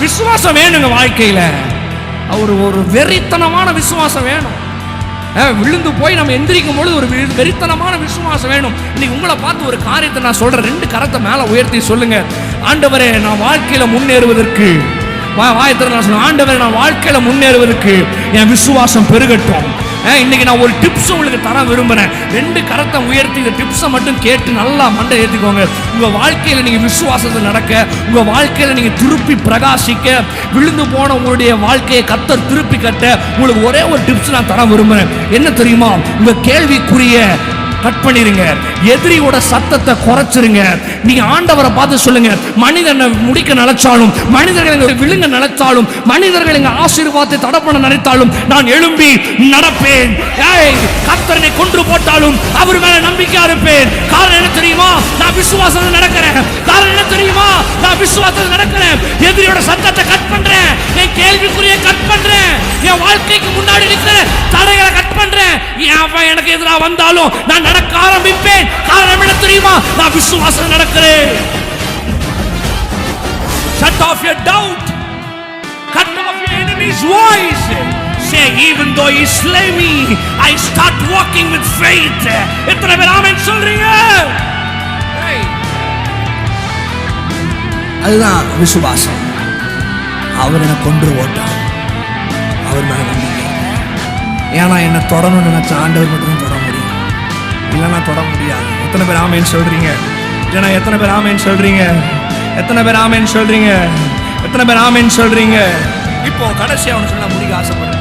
விசுவாசம் வேணுங்க வாழ்க்கையில. ஒரு வெறித்தனமான விசுவாசம் வேணும். விழுந்து போய் நம்ம எந்திரிக்கும் பொழுது ஒரு வெறித்தனமான விசுவாசம் வேணும். இன்னைக்கு உங்களை பார்த்து ஒரு காரியத்தை நான் சொல்றேன். 2 கரத்தை மேல உயர்த்தி சொல்லுங்க, ஆண்டவரே நான் வாழ்க்கையில முன்னேறுவதற்கு, வாயத்திறன் சொல்லுங்க, ஆண்டவரே நான் வாழ்க்கையில முன்னேறுவதற்கு என் விசுவாசம் பெருகட்டும். இன்னைக்கு நான் ஒரு டிப்ஸ் உங்களுக்கு தர விரும்புறேன். 2 கரத்தை உயர்த்தி இந்த டிப்ஸை மட்டும் கேட்டு நல்லா மண்டை ஏற்றிக்கோங்க. உங்க வாழ்க்கையில நீங்க விசுவாசத்தில் நடக்க, உங்க வாழ்க்கையில நீங்க திருப்பி பிரகாசிக்க, விழுந்து போன உங்களுடைய வாழ்க்கையை கர்த்தர் திருப்பி கட்ட உங்களுக்கு ஒரே ஒரு டிப்ஸ் நான் தர விரும்புறேன். என்ன தெரியுமா? உங்க கேள்விக்குரிய கட் பண்ணிருங்க, எதிரியோட சத்தத்தை குறைச்சிருங்க. நீங்க ஆண்டவரை பார்த்து சொல்லுங்க, மனிதனை முடிக்க நினைச்சாலும், மனிதர்கள் விழுங்க நினைத்தாலும், மனிதர்கள் எங்க ஆசீர்வாதத்தை தடை பண்ண நினைத்தாலும் நான் எழும்பி நடப்பேன். கர்த்தரை கொன்று போட்டாலும் அவர் மேல நம்பிக்கையா இருப்பேன். காரணம் என்ன தெரியுமா? நான் விசுவாசத்தில் நடக்கிறேன். காரணம் என்ன தெரியுமா? நான் விசுவாசத்தில் நடக்கிறேன். எதிரியோட சத்தத்தை கட் பண்றேன், என் கேள்விக்குரிய கட் பண்றேன், என் வாழ்க்கைக்கு முன்னாடி இருக்கிற தடைகளை கட் பண்றேன். எனக்கு எதிராக வந்தாலும் நான் நடக்க ஆரம்பிப்பேன். காரணம் என்ன தெரியுமா? நான் விசுவாசத்தில் நடக்கிறேன். Shut off your doubt. Cut off your enemy's voice. Say, even though he slay me, I start walking with faith. எத்தனை பேர் ஆமென் சொல்றீங்க? அதுதான் விசுவாசம். அவர் என்னை கொன்று போட்டார், அவர் மேல நம்பிக்கை. ஏன்னா என்ன தொடரணும்னு நினைச்ச ஆண்டவர் மட்டும் தொட முடியும், இல்லைன்னா தொட முடியாது. எத்தனை பேர் ஆமேன்னு சொல்றீங்க? ஏன்னா எத்தனை பேர் ஆமேன்னு சொல்றீங்க? எத்தனை பேர் ஆமேன்னு சொல்றீங்க? எத்தனை பேர் ஆமேன்னு சொல்றீங்க? இப்போ கடைசியா அவனு சொல்ல முடிக்க ஆசைப்படுறேன்.